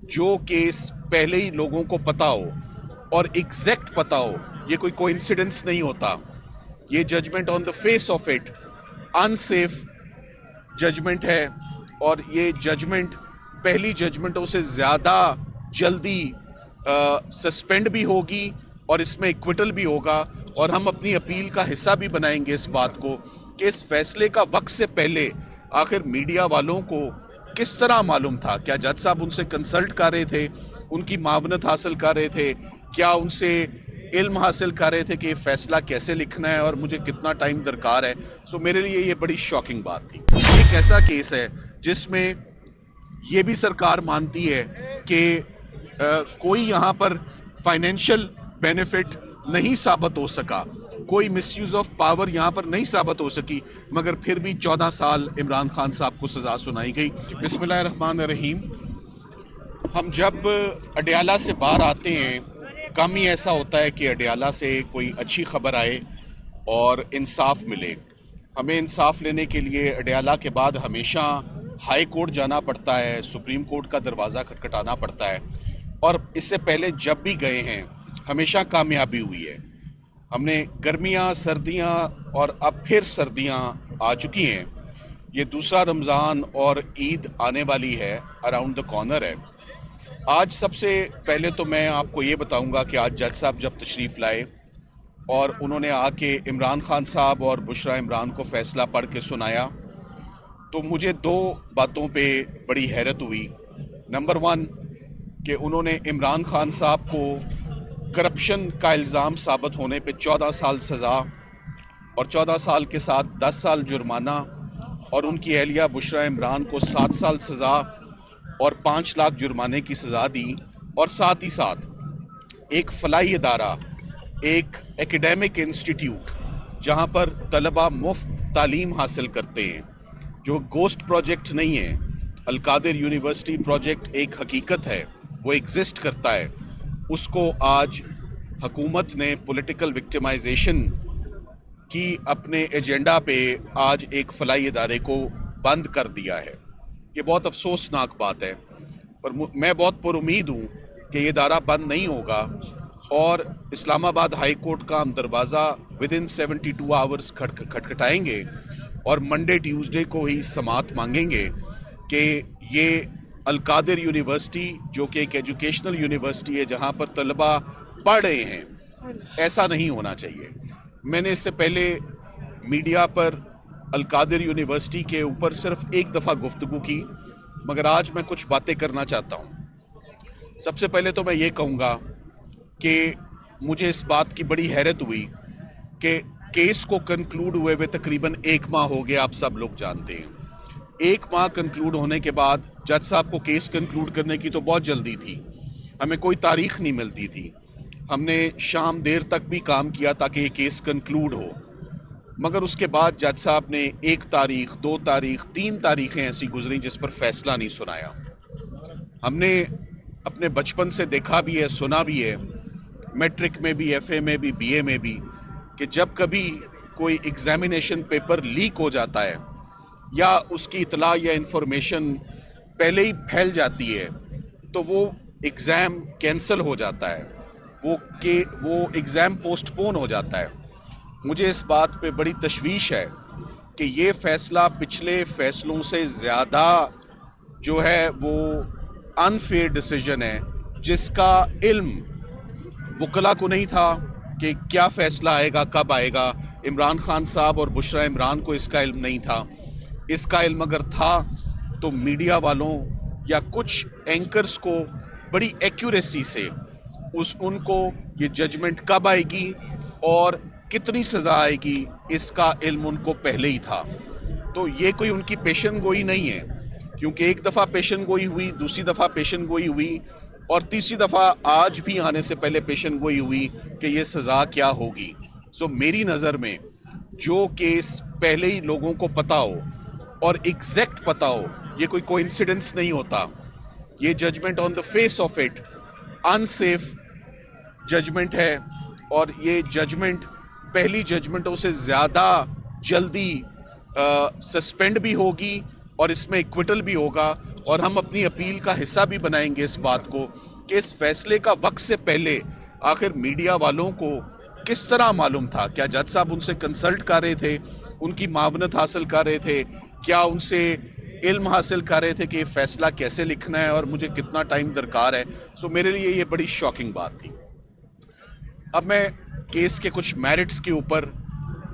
जो केस पहले ही लोगों को पता हो और एग्जैक्ट पता हो, ये कोई कोइंसिडेंस नहीं होता। ये judgment on the face of it unsafe judgment है और ये जजमेंट पहली जजमेंटों से ज़्यादा जल्दी सस्पेंड भी होगी और इसमें इक्विटल भी होगा। और हम अपनी अपील का हिस्सा भी बनाएंगे इस बात को कि इस फैसले का वक्त से पहले आखिर मीडिया वालों को किस तरह मालूम था। क्या जज साहब उनसे कंसल्ट कर रहे थे, उनकी मावनत हासिल कर रहे थे, क्या उनसे इल्म हासिल कर रहे थे कि ये फैसला कैसे लिखना है और मुझे कितना टाइम दरकार है। सो मेरे लिए ये बड़ी शॉकिंग बात थी। एक ऐसा केस है जिसमें ये भी सरकार मानती है कि कोई यहाँ पर फाइनेंशियल बेनिफिट नहीं साबित हो सका, कोई मिसयूज ऑफ पावर यहाँ पर नहीं साबित हो सकी, मगर फिर भी 14 साल इमरान खान साहब को सज़ा सुनाई गई। बिस्मिल्लाहिर्रहमानिर्रहीम। हम जब अडयाला से बाहर आते हैं, कम ही ऐसा होता है कि अडयाला से कोई अच्छी खबर आए और इंसाफ मिले। हमें इंसाफ लेने के लिए अडयाला के बाद हमेशा हाई कोर्ट जाना पड़ता है, सुप्रीम कोर्ट का दरवाज़ा खटखटाना पड़ता है, और इससे पहले जब भी गए हैं हमेशा कामयाबी हुई है। हमने गर्मियाँ, सर्दियाँ और अब फिर सर्दियाँ आ चुकी हैं। ये दूसरा रमज़ान और ईद आने वाली है, अराउंड द कॉर्नर है। आज सबसे पहले तो मैं आपको ये बताऊंगा कि आज जज साहब जब तशरीफ़ लाए और उन्होंने आके इमरान खान साहब और बुशरा इमरान को फ़ैसला पढ़ के सुनाया, तो मुझे दो बातों पे बड़ी हैरत हुई। नंबर 1 कि उन्होंने इमरान खान साहब को करप्शन का इल्ज़ाम साबित होने पे 14 साल सज़ा और 14 साल के साथ 10 साल जुर्माना, और उनकी अहलिया बुशरा इमरान को 7 साल सज़ा और 5 लाख जुर्माने की सज़ा दी। और साथ ही साथ एक फलाई इदारा, एक एकेडमिक इंस्टीट्यूट जहाँ पर तलबा मुफ्त तालीम हासिल करते हैं, जो गोस्ट प्रोजेक्ट नहीं है। अल-कादिर यूनिवर्सिटी प्रोजेक्ट एक हकीकत है, वो एग्जिस्ट करता है। उसको आज हुकूमत ने पॉलिटिकल विक्टिमाइजेशन की अपने एजेंडा पे आज एक फलाई इदारे को बंद कर दिया है। ये बहुत अफसोसनाक बात है, पर मैं बहुत पुरुमीद हूँ कि ये इदारा बंद नहीं होगा और इस्लामाबाद हाई कोर्ट का हम दरवाज़ा विदिन 72 आवर्स खटखटाएंगे और मंडे ट्यूसडे को ही समात मांगेंगे कि ये अल-कादिर यूनिवर्सिटी, जो कि एक एजुकेशनल यूनिवर्सिटी है जहाँ पर तलबा पढ़ रहे हैं, ऐसा नहीं होना चाहिए। मैंने इससे पहले मीडिया पर अल-कादिर यूनिवर्सिटी के ऊपर सिर्फ एक दफ़ा गुफ्तगू की, मगर आज मैं कुछ बातें करना चाहता हूँ। सबसे पहले तो मैं ये कहूँगा कि मुझे इस बात की बड़ी हैरत हुई कि केस को कंक्लूड हुए हुए तकरीबन 1 माह हो गया। आप सब लोग जानते हैं 1 माह कंक्लूड होने के बाद जज साहब को केस कंक्लूड करने की तो बहुत जल्दी थी, हमें कोई तारीख नहीं मिलती थी। हमने शाम देर तक भी काम किया ताकि ये केस कंक्लूड हो, मगर उसके बाद जज साहब ने 1 तारीख, 2 तारीख, 3 तारीखें ऐसी गुजरी जिस पर फैसला नहीं सुनाया। हमने अपने बचपन से देखा भी है, सुना भी है, मैट्रिक में भी, FA में भी, BA में भी, कि जब कभी कोई एग्जामिनेशन पेपर लीक हो जाता है या उसकी इतला या इंफॉर्मेशन पहले ही फैल जाती है तो वो एग्ज़ाम कैंसिल हो जाता है, वो एग्ज़ाम पोस्टपोन हो जाता है। मुझे इस बात पे बड़ी तशवीश है कि ये फ़ैसला पिछले फ़ैसलों से ज़्यादा जो है वो अनफेयर डिसीजन है, जिसका इल्म वकला को नहीं था कि क्या फ़ैसला आएगा, कब आएगा। इमरान खान साहब और बुशरा इमरान को इसका इल्म नहीं था। इसका इल्म अगर था तो मीडिया वालों या कुछ एंकर्स को बड़ी एक्यूरेसी से उनको ये जजमेंट कब आएगी और कितनी सज़ा आएगी, इसका इल्म उनको पहले ही था। तो ये कोई उनकी पेशन गोई नहीं है, क्योंकि एक दफ़ा पेशन गोई हुई, दूसरी दफ़ा पेशन गोई हुई और तीसरी दफ़ा आज भी आने से पहले पेशन गोई हुई कि ये सज़ा क्या होगी। सो मेरी नज़र में जो केस पहले ही लोगों को पता हो और एग्जैक्ट पता हो, ये कोई कोइंसिडेंस नहीं होता। ये judgment on the face of it unsafe judgment है और ये जजमेंट पहली जजमेंटों से ज़्यादा जल्दी सस्पेंड भी होगी और इसमें इक्विटल भी होगा। और हम अपनी अपील का हिस्सा भी बनाएंगे इस बात को कि इस फैसले का वक्त से पहले आखिर मीडिया वालों को किस तरह मालूम था। क्या जज साहब उनसे कंसल्ट कर रहे थे, उनकी मावनत हासिल कर रहे थे, क्या उनसे इल्म हासिल कर रहे थे कि ये फैसला कैसे लिखना है और मुझे कितना टाइम दरकार है। सो मेरे लिए ये बड़ी शॉकिंग बात थी। अब मैं केस के कुछ मेरिट्स के ऊपर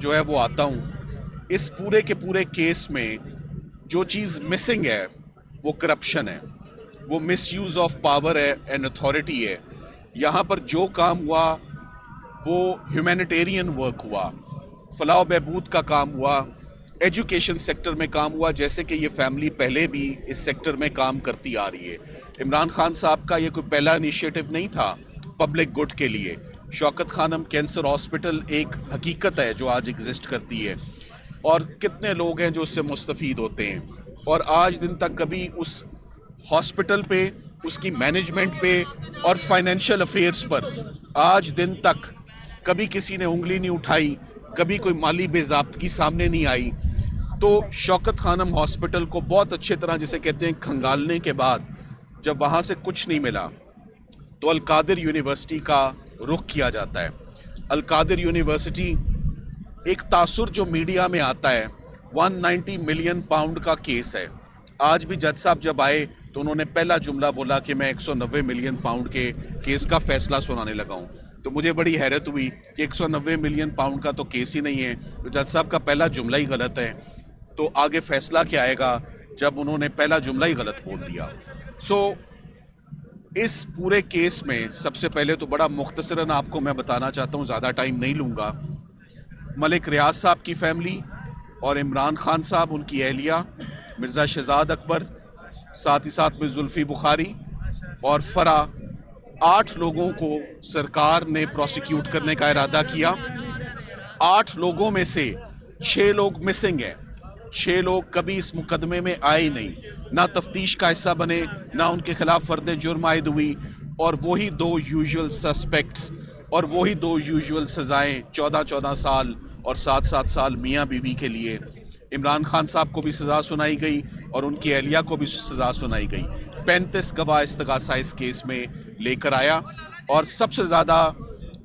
जो है वो आता हूँ। इस पूरे के पूरे केस में जो चीज़ मिसिंग है वो करप्शन है, वो मिसयूज ऑफ पावर है एंड अथॉरिटी है। यहाँ पर जो काम हुआ वो ह्यूमैनिटेरियन वर्क हुआ, फलाह बहबूद का काम हुआ, एजुकेशन सेक्टर में काम हुआ, जैसे कि ये फैमिली पहले भी इस सेक्टर में काम करती आ रही है। इमरान खान साहब का ये कोई पहला इनिशिएटिव नहीं था पब्लिक गुड के लिए। शौकत खानम कैंसर हॉस्पिटल एक हकीकत है जो आज एग्जिस्ट करती है और कितने लोग हैं जो उससे मुस्तफ़ीद होते हैं। और आज दिन तक कभी उस हॉस्पिटल पे, उसकी मैनेजमेंट पे और फाइनेंशियल अफेयर्स पर आज दिन तक कभी किसी ने उंगली नहीं उठाई, कभी कोई माली बेज़ाब्तगी सामने नहीं आई। तो शौकत खानम हॉस्पिटल को बहुत अच्छे तरह जिसे कहते हैं खंगालने के बाद जब वहाँ से कुछ नहीं मिला तो अल कादिर यूनिवर्सिटी का रुख किया जाता है। अल कादिर यूनिवर्सिटी एक तासुर जो मीडिया में आता है, 190 मिलियन पाउंड का केस है। आज भी जज साहब जब आए तो उन्होंने पहला जुमला बोला कि मैं 190 मिलियन पाउंड के केस का फैसला सुनाने लगा हूँ। तो मुझे बड़ी हैरत हुई कि 190 मिलियन पाउंड का तो केस ही नहीं है, तो जज साहब का पहला जुमला ही गलत है, तो आगे फैसला क्या आएगा जब उन्होंने पहला जुमला ही गलत बोल दिया। सो इस पूरे केस में सबसे पहले तो बड़ा मुख्तसरन आपको मैं बताना चाहता हूँ, ज़्यादा टाइम नहीं लूँगा। मलिक रियाज साहब की फैमिली और इमरान खान साहब, उनकी अहलिया मिर्ज़ा शहजाद अकबर, साथ ही साथ में जुल्फ़ी बुखारी और फरा, 8 लोगों को सरकार ने प्रोसिक्यूट करने का इरादा किया। 8 लोगों में से 6 लोग मिसिंग हैं। 6 लोग कभी इस मुकदमे में आए नहीं, ना तफ्तीश का हिस्सा बने, ना उनके खिलाफ फर्द जुर्म आयद हुई। और वही 2 यूजुअल सस्पेक्ट्स और वही 2 यूजुअल सज़ाएँ, 14-14 साल और 7-7 साल मियाँ बीवी के लिए। इमरान खान साहब को भी सज़ा सुनाई गई और उनकी अहलिया को भी सज़ा सुनाई गई। 35 गवाह इस्तगासा इस केस में लेकर आया और सबसे ज़्यादा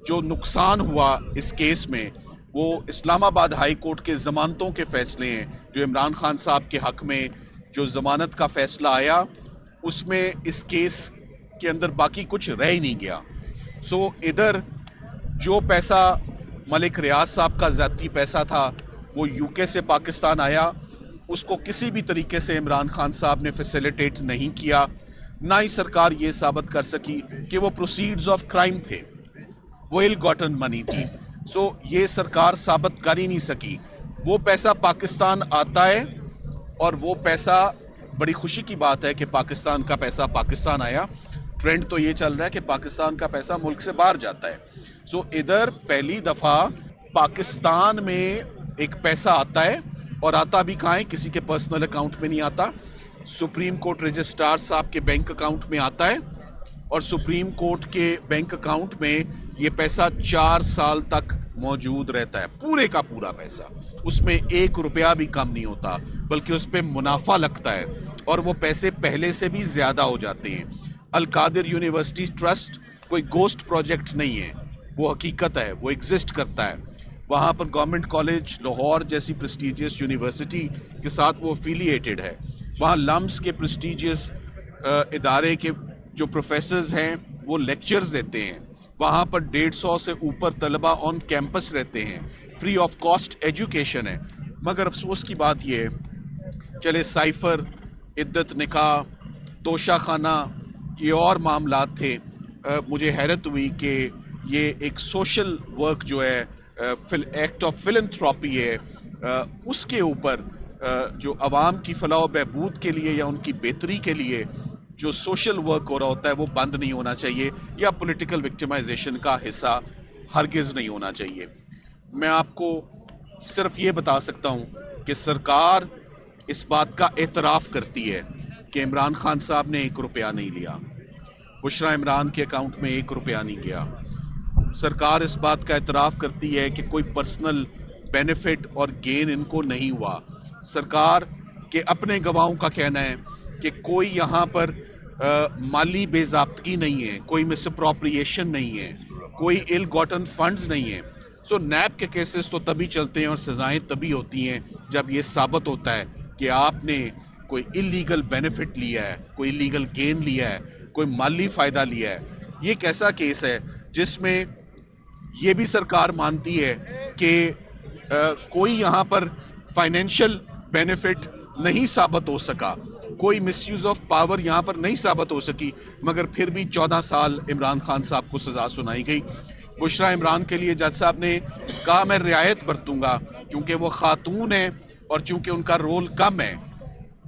जो नुकसान हुआ इस केस में वो इस्लामाबाद हाई कोर्ट के ज़मानतों के फ़ैसले हैं। जो इमरान खान साहब के हक़ में जो ज़मानत का फ़ैसला आया उसमें इस केस के अंदर बाकी कुछ रह ही नहीं गया। सो इधर जो पैसा मलिक रियाज साहब का ज़ाती पैसा था वो यूके से पाकिस्तान आया, उसको किसी भी तरीके से इमरान खान साहब ने फैसिलिटेट नहीं किया। ना ही सरकार ये साबित कर सकी कि वो प्रोसीड्स ऑफ क्राइम थे, वो इल गॉटन मनी थी। सो ये सरकार साबित कर ही नहीं सकी। वो पैसा पाकिस्तान आता है और वो पैसा, बड़ी खुशी की बात है कि पाकिस्तान का पैसा पाकिस्तान आया। ट्रेंड तो ये चल रहा है कि पाकिस्तान का पैसा मुल्क से बाहर जाता है। सो इधर पहली दफ़ा पाकिस्तान में एक पैसा आता है और आता भी कहाँ है, किसी के पर्सनल अकाउंट में नहीं आता, सुप्रीम कोर्ट रजिस्ट्रार साहब के बैंक अकाउंट में आता है और सुप्रीम कोर्ट के बैंक अकाउंट में ये पैसा 4 साल तक मौजूद रहता है, पूरे का पूरा पैसा। उसमें 1 रुपया भी कम नहीं होता, बल्कि उस पर मुनाफा लगता है और वो पैसे पहले से भी ज़्यादा हो जाते हैं। अल कादिर यूनिवर्सिटी ट्रस्ट कोई गोस्ट प्रोजेक्ट नहीं है, वो हकीकत है, वो एग्जिस्ट करता है। वहाँ पर गवर्नमेंट कॉलेज लाहौर जैसी प्रेस्टीजियस यूनिवर्सिटी के साथ वो एफिलिएटेड है। वहाँ लम्स के प्रेस्टीजियस इदारे के जो प्रोफेसर्स हैं वो लेक्चर्स देते हैं। वहाँ पर 150 से ऊपर तलबा ऑन कैंपस रहते हैं, फ्री ऑफ कॉस्ट एजुकेशन है। मगर अफसोस की बात ये है, चले साइफ़र, इद्दत निकाह, तोशा खाना, ये और मामलात थे। मुझे हैरत हुई कि ये एक सोशल वर्क जो है, एक्ट ऑफ फिलंथ्रॉपी है, उसके ऊपर जो अवाम की फलाह बहबूद के लिए या उनकी बेहतरी के लिए जो सोशल वर्क हो रहा होता है वो बंद नहीं होना चाहिए, या पॉलिटिकल विक्टिमाइजेशन का हिस्सा हरगिज़ नहीं होना चाहिए। मैं आपको सिर्फ ये बता सकता हूँ कि सरकार इस बात का एतराफ़ करती है कि इमरान खान साहब ने 1 रुपया नहीं लिया, बुशरा इमरान के अकाउंट में 1 रुपया नहीं गया। सरकार इस बात का एतराफ़ करती है कि कोई पर्सनल बेनिफिट और गेन इनको नहीं हुआ। सरकार के अपने गवाहों का कहना है कि कोई यहाँ पर माली बेज़ाब्तगी नहीं है, कोई मिसअप्रोप्रिएशन नहीं है, कोई इल गॉटन फंड्स नहीं है। सो नैब के केसेस तो तभी चलते हैं और सज़ाएं तभी होती हैं जब ये साबित होता है कि आपने कोई इलीगल बेनिफिट लिया है, कोई इलीगल गेन लिया है, कोई माली फ़ायदा लिया है। ये एक ऐसा केस है जिसमें ये भी सरकार मानती है कि कोई यहाँ पर फाइनेंशियल बेनिफिट नहीं साबित हो सका, कोई मिसयूज़ ऑफ पावर यहाँ पर नहीं साबित हो सकी, मगर फिर भी 14 साल इमरान खान साहब को सज़ा सुनाई गई। बुशरा इमरान के लिए जज साहब ने कहा मैं रियायत बरतूंगा क्योंकि वो खातून है और चूंकि उनका रोल कम है।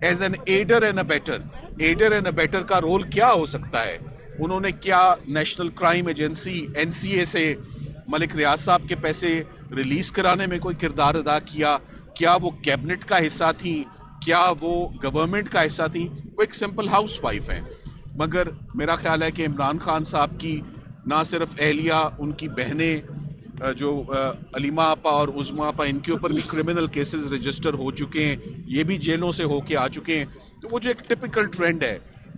As an aider and abettor का रोल क्या हो सकता है? उन्होंने क्या नेशनल क्राइम एजेंसी NCA से मलिक रियाज साहब के पैसे रिलीज कराने में कोई किरदार अदा किया? क्या वो कैबिनेट का हिस्सा थी? क्या वो गवर्नमेंट का हिस्सा थी? वो एक सिंपल हाउस वाइफ है। मगर मेरा ख्याल है कि इमरान खान साहब की ना सिर्फ एहलिया, उनकी बहनें जो अलीमा आपा और उज़मा आपा, इनके ऊपर भी क्रिमिनल केसेस रजिस्टर हो चुके हैं, ये भी जेलों से होके आ चुके हैं। तो वो जो एक टिपिकल ट्रेंड है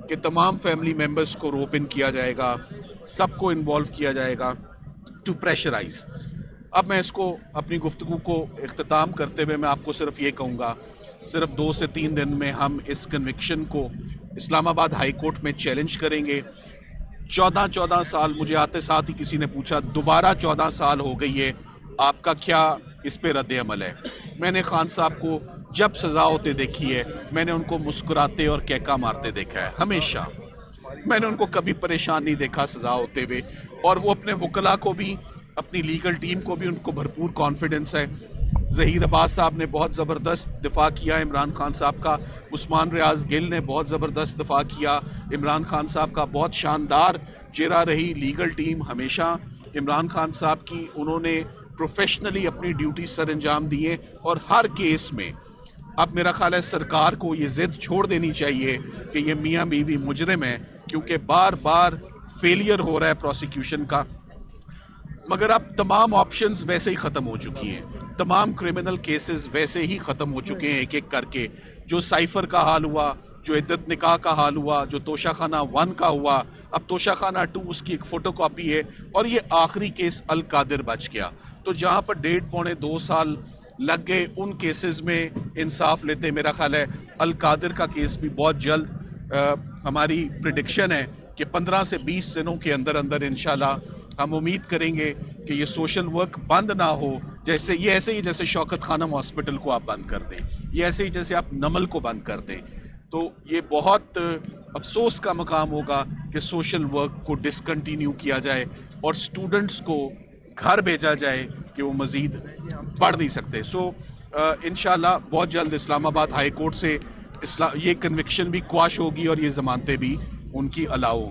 कि तमाम फैमिली मेम्बर्स को रोप इन किया जाएगा, सबको इन्वॉल्व किया जाएगा टू प्रेशराइज। अब मैं इसको अपनी गुफ्तगू को इख्तिताम करते हुए मैं आपको सिर्फ ये कहूँगा, सिर्फ 2 से 3 दिन में हम इस कन्विक्शन को इस्लामाबाद हाई कोर्ट में चैलेंज करेंगे। 14 साल, मुझे आते साथ ही किसी ने पूछा दोबारा 14 साल हो गई है, आपका क्या इस पे रद्द अमल है? मैंने खान साहब को जब सज़ा होते देखी है, मैंने उनको मुस्कुराते और कहका मारते देखा है हमेशा। मैंने उनको कभी परेशान नहीं देखा सज़ा होते हुए, और वो अपने वकला को भी, अपनी लीगल टीम को भी, उनको भरपूर कॉन्फिडेंस है। ज़हीर अब्बास साहब ने बहुत ज़बरदस्त दिफा किया इमरान खान साहब का, उस्मान रियाज गिल ने बहुत ज़बरदस्त दिफा किया इमरान खान साहब का, बहुत शानदार चेहरा रही लीगल टीम हमेशा इमरान खान साहब की। उन्होंने प्रोफेशनली अपनी ड्यूटी सर अंजाम दिए और हर केस में अब मेरा ख्याल है सरकार को ये ज़िद छोड़ देनी चाहिए कि ये मियाँ बीवी मुजरिम है, क्योंकि बार बार फेलियर हो रहा है प्रोसिक्यूशन का। मगर अब तमाम ऑप्शंस वैसे ही ख़त्म हो चुकी हैं, तमाम क्रिमिनल केसेस वैसे ही ख़त्म हो चुके हैं एक एक करके। जो साइफ़र का हाल हुआ, जो इद्दत निकाह का हाल हुआ, जो तोशाखाना 1 का हुआ, अब तोशाखाना 2 उसकी एक फ़ोटोकॉपी है, और ये आखिरी केस अल कादिर बच गया। तो जहाँ पर 1.5-2 साल लग गए, उन केसेस में इंसाफ लेते मेरा ख्याल है अल कादिर का केस भी बहुत जल्द, हमारी प्रिडिक्शन है कि 15 से 20 दिनों के अंदर अंदर इंशाल्लाह हम उम्मीद करेंगे कि ये सोशल वर्क बंद ना हो। जैसे ये ऐसे ही जैसे शौकत खानम हॉस्पिटल को आप बंद कर दें, ये ऐसे ही जैसे आप नमल को बंद कर दें, तो ये बहुत अफसोस का मकाम होगा कि सोशल वर्क को डिसकंटिन्यू किया जाए और स्टूडेंट्स को घर भेजा जाए कि वो मज़ीद पढ़ नहीं सकते। सो इंशाल्लाह बहुत जल्द इस्लामाबाद हाई कोर्ट से ये कन्विक्शन भी क्वाश होगी और ये ज़मानतें भी उनकी अलाउ होंगी।